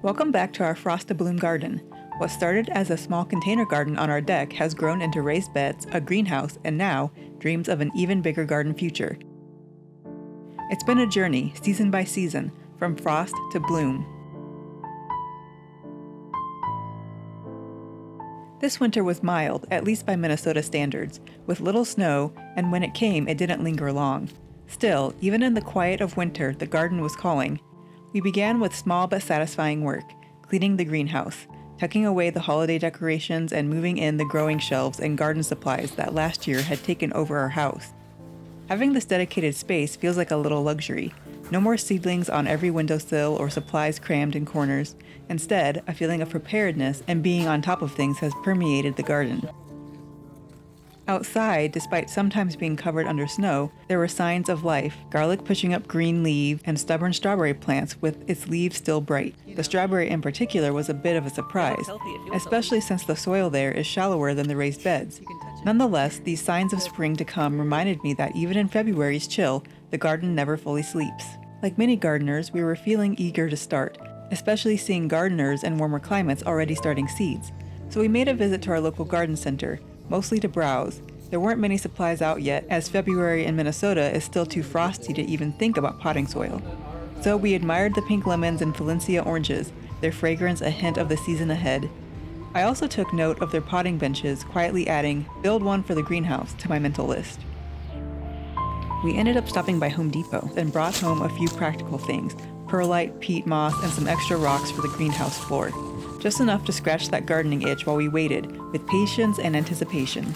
Welcome back to our Frost to Bloom garden. What started as a small container garden on our deck has grown into raised beds, a greenhouse, and now dreams of an even bigger garden future. It's been a journey, season by season, from frost to bloom. This winter was mild, at least by Minnesota standards, with little snow, and when it came, it didn't linger long. Still, even in the quiet of winter, the garden was calling. We began with small but satisfying work, cleaning the greenhouse, tucking away the holiday decorations, and moving in the growing shelves and garden supplies that last year had taken over our house. Having this dedicated space feels like a little luxury. No more seedlings on every windowsill or supplies crammed in corners. Instead, a feeling of preparedness and being on top of things has permeated the garden. Outside, despite sometimes being covered under snow, there were signs of life, garlic pushing up green leaves, and stubborn strawberry plants with its leaves still bright. The strawberry in particular was a bit of a surprise, especially since the soil there is shallower than the raised beds. Nonetheless, these signs of spring to come reminded me that even in February's chill, the garden never fully sleeps. Like many gardeners, we were feeling eager to start, especially seeing gardeners in warmer climates already starting seeds. So we made a visit to our local garden center, mostly to browse. There weren't many supplies out yet, as February in Minnesota is still too frosty to even think about potting soil. So we admired the pink lemons and Valencia oranges, their fragrance a hint of the season ahead. I also took note of their potting benches, quietly adding, "Build one for the greenhouse," to my mental list. We ended up stopping by Home Depot and brought home a few practical things, perlite, peat moss, and some extra rocks for the greenhouse floor. Just enough to scratch that gardening itch while we waited, with patience and anticipation.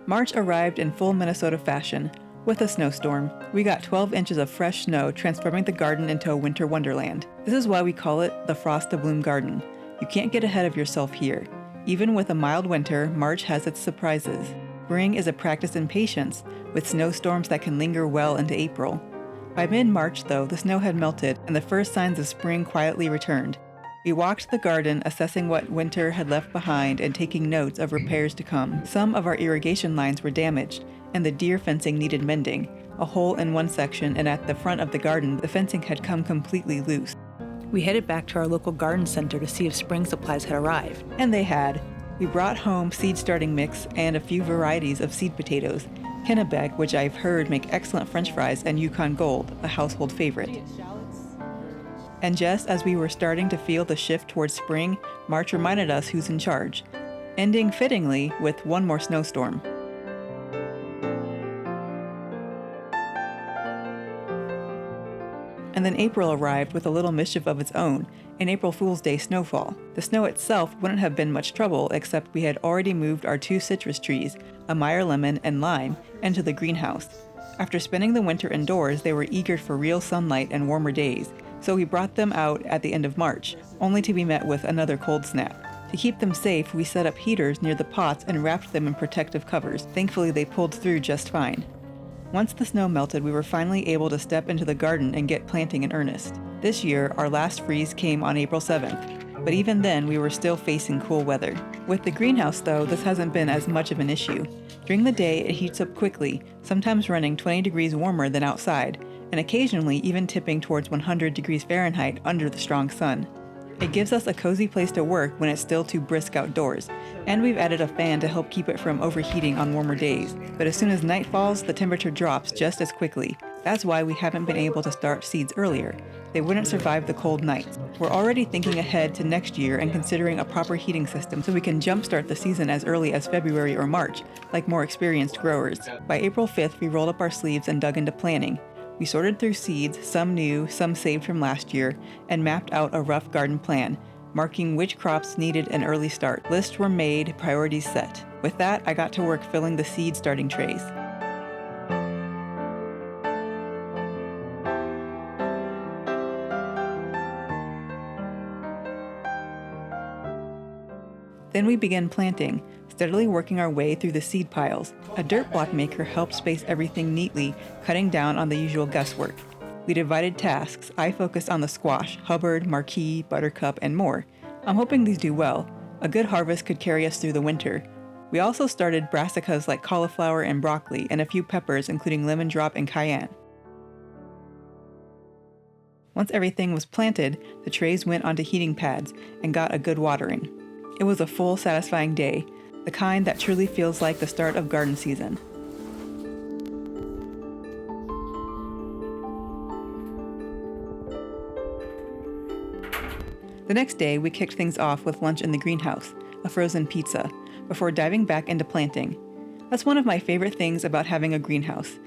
March arrived in full Minnesota fashion, with a snowstorm. We got 12 inches of fresh snow, transforming the garden into a winter wonderland. This is why we call it the Frost to Bloom garden. You can't get ahead of yourself here. Even with a mild winter, March has its surprises. Spring is a practice in patience, with snowstorms that can linger well into April. By mid-March, though, the snow had melted and the first signs of spring quietly returned. We walked the garden, assessing what winter had left behind and taking notes of repairs to come. Some of our irrigation lines were damaged, and the deer fencing needed mending. A hole in one section, and at the front of the garden, the fencing had come completely loose. We headed back to our local garden center to see if spring supplies had arrived, and they had. We brought home seed starting mix and a few varieties of seed potatoes, Kennebec, which I've heard make excellent French fries, and Yukon Gold, a household favorite. And just as we were starting to feel the shift towards spring, March reminded us who's in charge, ending fittingly with one more snowstorm. And then April arrived with a little mischief of its own, an April Fool's Day snowfall. The snow itself wouldn't have been much trouble, except we had already moved our 2 citrus trees, a Meyer lemon and lime, into the greenhouse. After spending the winter indoors, they were eager for real sunlight and warmer days, so we brought them out at the end of March, only to be met with another cold snap. To keep them safe, we set up heaters near the pots and wrapped them in protective covers. Thankfully, they pulled through just fine. Once the snow melted, we were finally able to step into the garden and get planting in earnest. This year, our last freeze came on April 7th, but even then, we were still facing cool weather. With the greenhouse, though, this hasn't been as much of an issue. During the day, it heats up quickly, sometimes running 20 degrees warmer than outside, and occasionally even tipping towards 100 degrees Fahrenheit under the strong sun. It gives us a cozy place to work when it's still too brisk outdoors, and we've added a fan to help keep it from overheating on warmer days. But as soon as night falls, the temperature drops just as quickly. That's why we haven't been able to start seeds earlier. They wouldn't survive the cold nights. We're already thinking ahead to next year and considering a proper heating system so we can jumpstart the season as early as February or March, like more experienced growers. By April 5th, we rolled up our sleeves and dug into planning. We sorted through seeds, some new, some saved from last year, and mapped out a rough garden plan, marking which crops needed an early start. Lists were made, priorities set. With that, I got to work filling the seed starting trays. Then we began planting, steadily working our way through the seed piles. A dirt block maker helped space everything neatly, cutting down on the usual guesswork. We divided tasks. I focused on the squash, Hubbard, Marquis, Buttercup, and more. I'm hoping these do well. A good harvest could carry us through the winter. We also started brassicas like cauliflower and broccoli, and a few peppers including lemon drop and cayenne. Once everything was planted, the trays went onto heating pads and got a good watering. It was a full, satisfying day, the kind that truly feels like the start of garden season. The next day, we kicked things off with lunch in the greenhouse, a frozen pizza, before diving back into planting. That's one of my favorite things about having a greenhouse,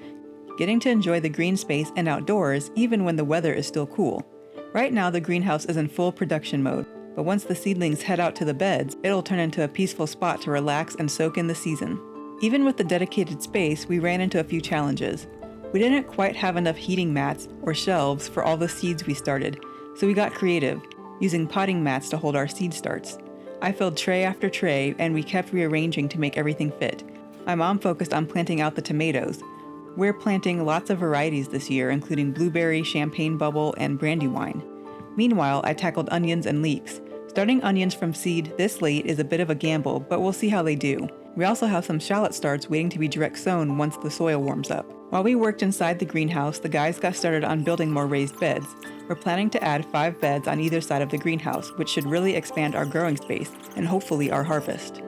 getting to enjoy the green space and outdoors even when the weather is still cool. Right now, the greenhouse is in full production mode, but once the seedlings head out to the beds, it'll turn into a peaceful spot to relax and soak in the season. Even with the dedicated space, we ran into a few challenges. We didn't quite have enough heating mats or shelves for all the seeds we started, so we got creative, using potting mats to hold our seed starts. I filled tray after tray, and we kept rearranging to make everything fit. My mom focused on planting out the tomatoes. We're planting lots of varieties this year, including blueberry, champagne bubble, and brandywine. Meanwhile, I tackled onions and leeks. Starting onions from seed this late is a bit of a gamble, but we'll see how they do. We also have some shallot starts waiting to be direct sown once the soil warms up. While we worked inside the greenhouse, the guys got started on building more raised beds. We're planning to add 5 beds on either side of the greenhouse, which should really expand our growing space and hopefully our harvest.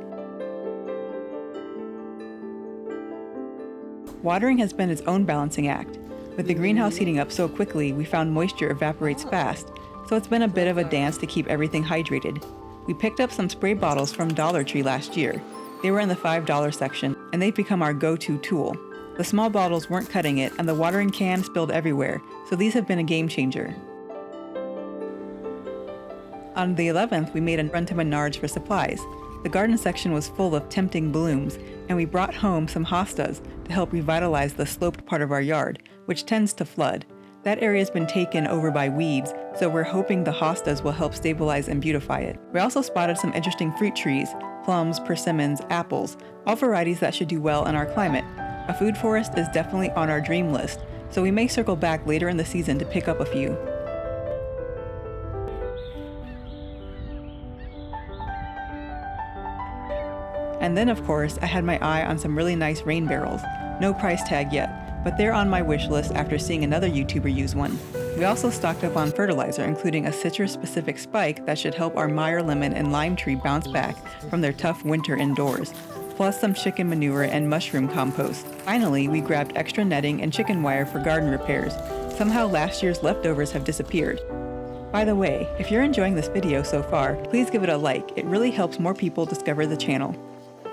Watering has been its own balancing act. With the greenhouse heating up so quickly, we found moisture evaporates fast, so it's been a bit of a dance to keep everything hydrated. We picked up some spray bottles from Dollar Tree last year. They were in the $5 section, and they've become our go-to tool. The small bottles weren't cutting it, and the watering can spilled everywhere, so these have been a game changer. On the 11th, we made a run to Menards for supplies. The garden section was full of tempting blooms, and we brought home some hostas to help revitalize the sloped part of our yard, which tends to flood. That area's been taken over by weeds, so we're hoping the hostas will help stabilize and beautify it. We also spotted some interesting fruit trees, plums, persimmons, apples, all varieties that should do well in our climate. A food forest is definitely on our dream list, so we may circle back later in the season to pick up a few. And then, of course, I had my eye on some really nice rain barrels. No price tag yet, but they're on my wish list after seeing another YouTuber use one. We also stocked up on fertilizer, including a citrus-specific spike that should help our Meyer lemon and lime tree bounce back from their tough winter indoors, plus some chicken manure and mushroom compost. Finally, we grabbed extra netting and chicken wire for garden repairs. Somehow last year's leftovers have disappeared. By the way, if you're enjoying this video so far, please give it a like. It really helps more people discover the channel.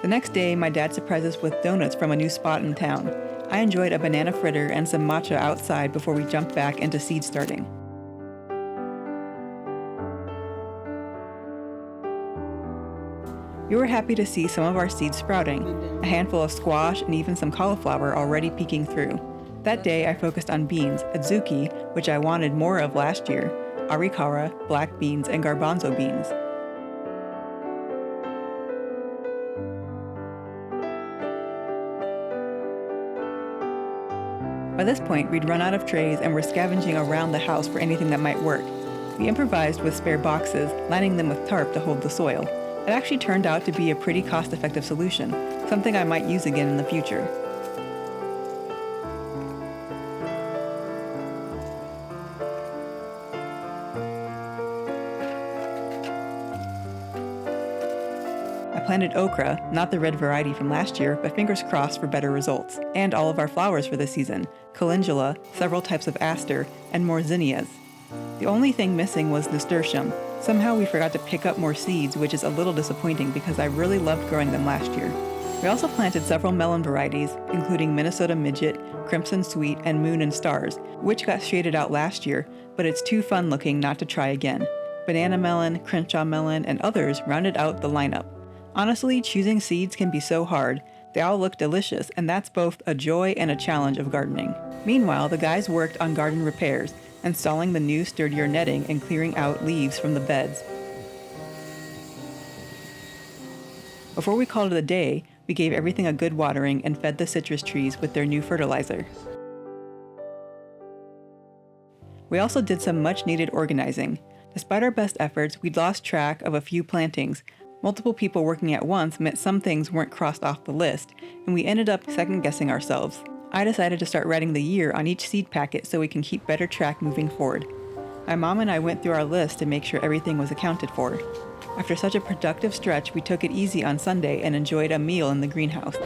The next day, my dad surprised us with donuts from a new spot in town. I enjoyed a banana fritter and some matcha outside before we jumped back into seed starting. We were happy to see some of our seeds sprouting, a handful of squash and even some cauliflower already peeking through. That day, I focused on beans, adzuki, which I wanted more of last year, arikara, black beans, and garbanzo beans. By this point, we'd run out of trays and were scavenging around the house for anything that might work. We improvised with spare boxes, lining them with tarp to hold the soil. It actually turned out to be a pretty cost-effective solution, something I might use again in the future. I planted okra, not the red variety from last year, but fingers crossed for better results, and all of our flowers for this season, calendula, several types of aster, and more zinnias. The only thing missing was nasturtium. Somehow we forgot to pick up more seeds, which is a little disappointing because I really loved growing them last year. We also planted several melon varieties, including Minnesota Midget, Crimson Sweet, and Moon and Stars, which got shaded out last year, but it's too fun looking not to try again. banana melon, Crenshaw melon, and others rounded out the lineup. Honestly, choosing seeds can be so hard. They all look delicious, and that's both a joy and a challenge of gardening. Meanwhile, the guys worked on garden repairs, installing the new sturdier netting and clearing out leaves from the beds. Before we called it a day, we gave everything a good watering and fed the citrus trees with their new fertilizer. We also did some much-needed organizing. Despite our best efforts, we'd lost track of a few plantings. Multiple people working at once meant some things weren't crossed off the list, and we ended up second-guessing ourselves. I decided to start writing the year on each seed packet so we can keep better track moving forward. My mom and I went through our list to make sure everything was accounted for. After such a productive stretch, we took it easy on Sunday and enjoyed a meal in the greenhouse.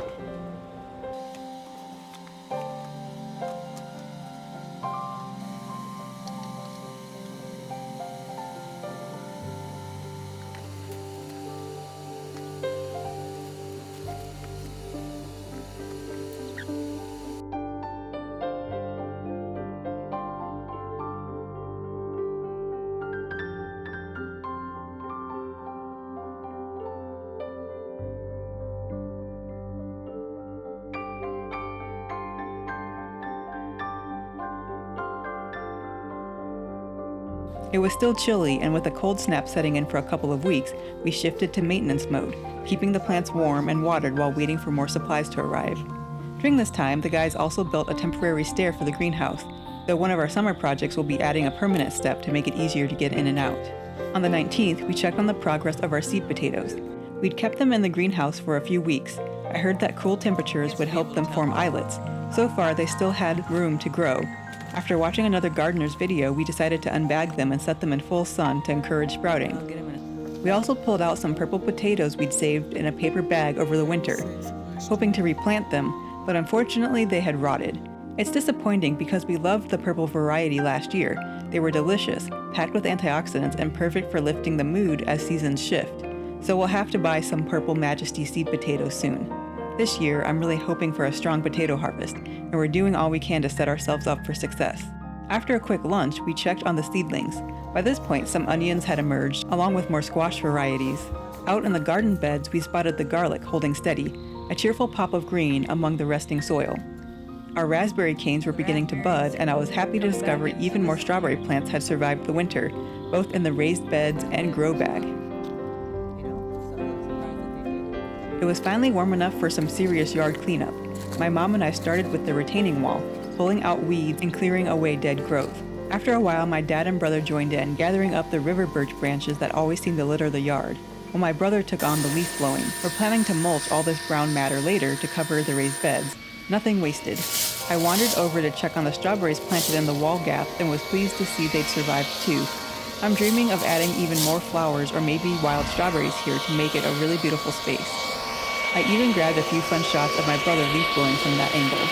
It was still chilly, and with a cold snap setting in for a couple of weeks, we shifted to maintenance mode, keeping the plants warm and watered while waiting for more supplies to arrive. During this time, the guys also built a temporary stair for the greenhouse, though one of our summer projects will be adding a permanent step to make it easier to get in and out. On the 19th, we checked on the progress of our seed potatoes. We'd kept them in the greenhouse for a few weeks. I heard that cool temperatures would help them form islets. So far, they still had room to grow. After watching another gardener's video, we decided to unbag them and set them in full sun to encourage sprouting. We also pulled out some purple potatoes we'd saved in a paper bag over the winter, hoping to replant them, but unfortunately they had rotted. It's disappointing because we loved the purple variety last year. They were delicious, packed with antioxidants and perfect for lifting the mood as seasons shift. So we'll have to buy some Purple Majesty seed potatoes soon. This year, I'm really hoping for a strong potato harvest, and we're doing all we can to set ourselves up for success. After a quick lunch, we checked on the seedlings. By this point, some onions had emerged, along with more squash varieties. Out in the garden beds, we spotted the garlic holding steady, a cheerful pop of green among the resting soil. Our raspberry canes were beginning to bud, and I was happy to discover even more strawberry plants had survived the winter, both in the raised beds and grow bag. It was finally warm enough for some serious yard cleanup. My mom and I started with the retaining wall, pulling out weeds and clearing away dead growth. After a while, my dad and brother joined in, gathering up the river birch branches that always seem to litter the yard, while my brother took on the leaf blowing. We're planning to mulch all this brown matter later to cover the raised beds. Nothing wasted. I wandered over to check on the strawberries planted in the wall gap and was pleased to see they'd survived too. I'm dreaming of adding even more flowers or maybe wild strawberries here to make it a really beautiful space. I even grabbed a few fun shots of my brother leaf blowing from that angle.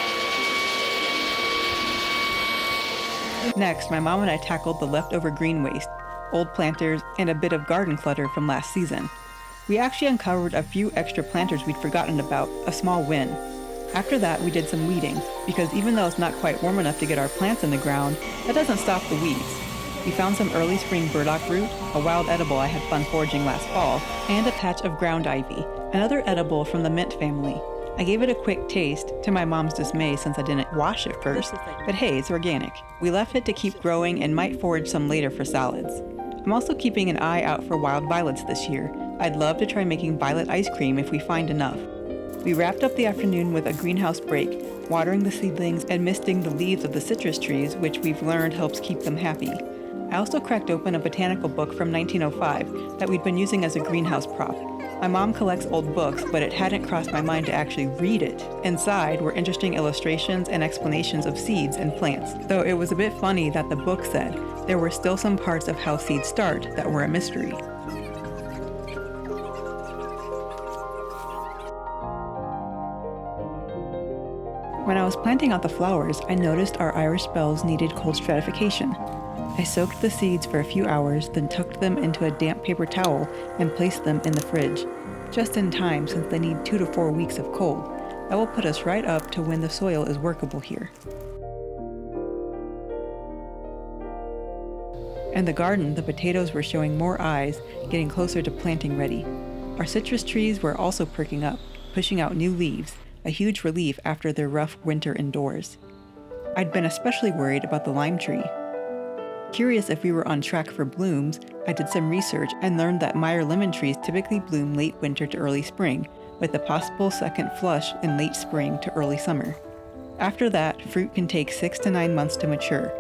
Next, my mom and I tackled the leftover green waste, old planters, and a bit of garden clutter from last season. We actually uncovered a few extra planters we'd forgotten about, a small win. After that, we did some weeding, because even though it's not quite warm enough to get our plants in the ground, that doesn't stop the weeds. We found some early spring burdock root, a wild edible I had fun foraging last fall, and a patch of ground ivy, another edible from the mint family. I gave it a quick taste, to my mom's dismay since I didn't wash it first, but hey, it's organic. We left it to keep growing and might forage some later for salads. I'm also keeping an eye out for wild violets this year. I'd love to try making violet ice cream if we find enough. We wrapped up the afternoon with a greenhouse break, watering the seedlings and misting the leaves of the citrus trees, which we've learned helps keep them happy. I also cracked open a botanical book from 1905 that we'd been using as a greenhouse prop. My mom collects old books, but it hadn't crossed my mind to actually read it. Inside were interesting illustrations and explanations of seeds and plants, though it was a bit funny that the book said there were still some parts of how seeds start that were a mystery. When I was planting out the flowers, I noticed our Irish bells needed cold stratification. I soaked the seeds for a few hours, then tucked them into a damp paper towel and placed them in the fridge. Just in time, since they need 2 to 4 weeks of cold. That will put us right up to when the soil is workable here. In the garden, the potatoes were showing more eyes, getting closer to planting ready. Our citrus trees were also perking up, pushing out new leaves, a huge relief after their rough winter indoors. I'd been especially worried about the lime tree. Curious if we were on track for blooms, I did some research and learned that Meyer lemon trees typically bloom late winter to early spring, with a possible second flush in late spring to early summer. After that, fruit can take 6 to 9 months to mature.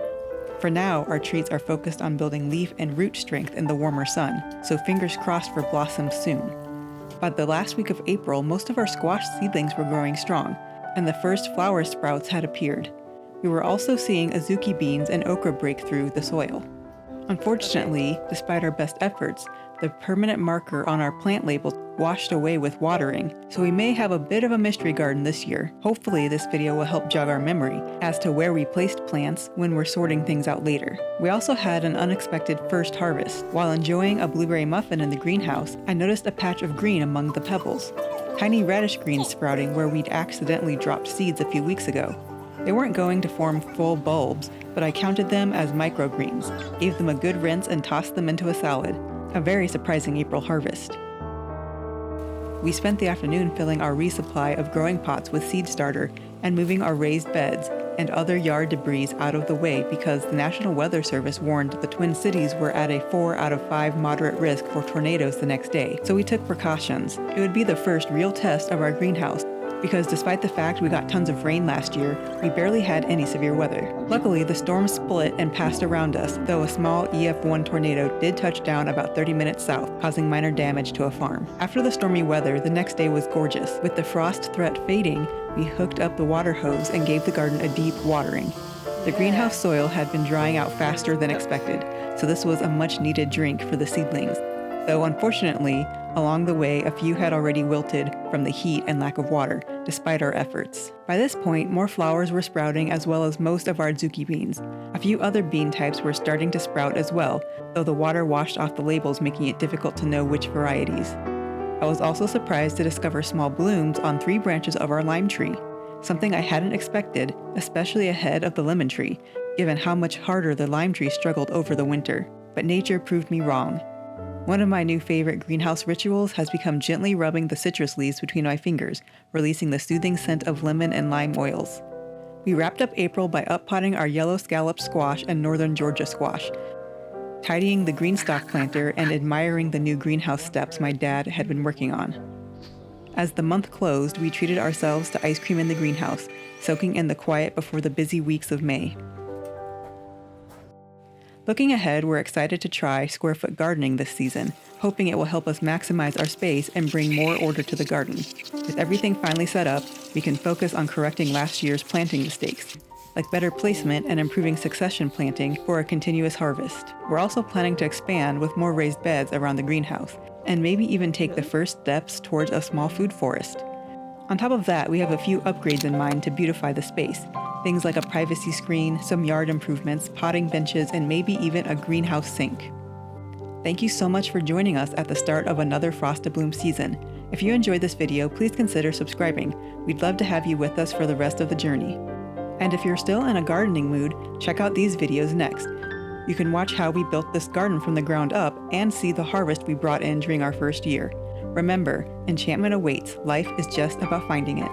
For now, our trees are focused on building leaf and root strength in the warmer sun, so fingers crossed for blossoms soon. By the last week of April, most of our squash seedlings were growing strong, and the first flower sprouts had appeared. We were also seeing azuki beans and okra break through the soil. Unfortunately, despite our best efforts, the permanent marker on our plant labels washed away with watering, so we may have a bit of a mystery garden this year. Hopefully this video will help jog our memory as to where we placed plants when we're sorting things out later. We also had an unexpected first harvest. While enjoying a blueberry muffin in the greenhouse, I noticed a patch of green among the pebbles. Tiny radish greens sprouting where we'd accidentally dropped seeds a few weeks ago. They weren't going to form full bulbs, but I counted them as microgreens, gave them a good rinse and tossed them into a salad. A very surprising April harvest. We spent the afternoon filling our resupply of growing pots with seed starter and moving our raised beds and other yard debris out of the way because the National Weather Service warned the Twin Cities were at a 4 out of 5 moderate risk for tornadoes the next day, so we took precautions. It would be the first real test of our greenhouse, because despite the fact we got tons of rain last year, we barely had any severe weather. Luckily, the storm split and passed around us, though a small EF1 tornado did touch down about 30 minutes south, causing minor damage to a farm. After the stormy weather, the next day was gorgeous. With the frost threat fading, we hooked up the water hose and gave the garden a deep watering. The greenhouse soil had been drying out faster than expected, so this was a much-needed drink for the seedlings. Though unfortunately, along the way, a few had already wilted from the heat and lack of water, despite our efforts. By this point, more flowers were sprouting as well as most of our azuki beans. A few other bean types were starting to sprout as well, though the water washed off the labels, making it difficult to know which varieties. I was also surprised to discover small blooms on 3 branches of our lime tree, something I hadn't expected, especially ahead of the lemon tree, given how much harder the lime tree struggled over the winter. But nature proved me wrong. One of my new favorite greenhouse rituals has become gently rubbing the citrus leaves between my fingers, releasing the soothing scent of lemon and lime oils. We wrapped up April by uppotting our yellow scallop squash and northern Georgia squash, tidying the green stalk planter, and admiring the new greenhouse steps my dad had been working on. As the month closed, we treated ourselves to ice cream in the greenhouse, soaking in the quiet before the busy weeks of May. Looking ahead, we're excited to try square-foot gardening this season, hoping it will help us maximize our space and bring more order to the garden. With everything finally set up, we can focus on correcting last year's planting mistakes, like better placement and improving succession planting for a continuous harvest. We're also planning to expand with more raised beds around the greenhouse, and maybe even take the first steps towards a small food forest. On top of that, we have a few upgrades in mind to beautify the space. Things like a privacy screen, some yard improvements, potting benches, and maybe even a greenhouse sink. Thank you so much for joining us at the start of another Frost to Bloom season. If you enjoyed this video, please consider subscribing. We'd love to have you with us for the rest of the journey. And if you're still in a gardening mood, check out these videos next. You can watch how we built this garden from the ground up and see the harvest we brought in during our first year. Remember, enchantment awaits. Life is just about finding it.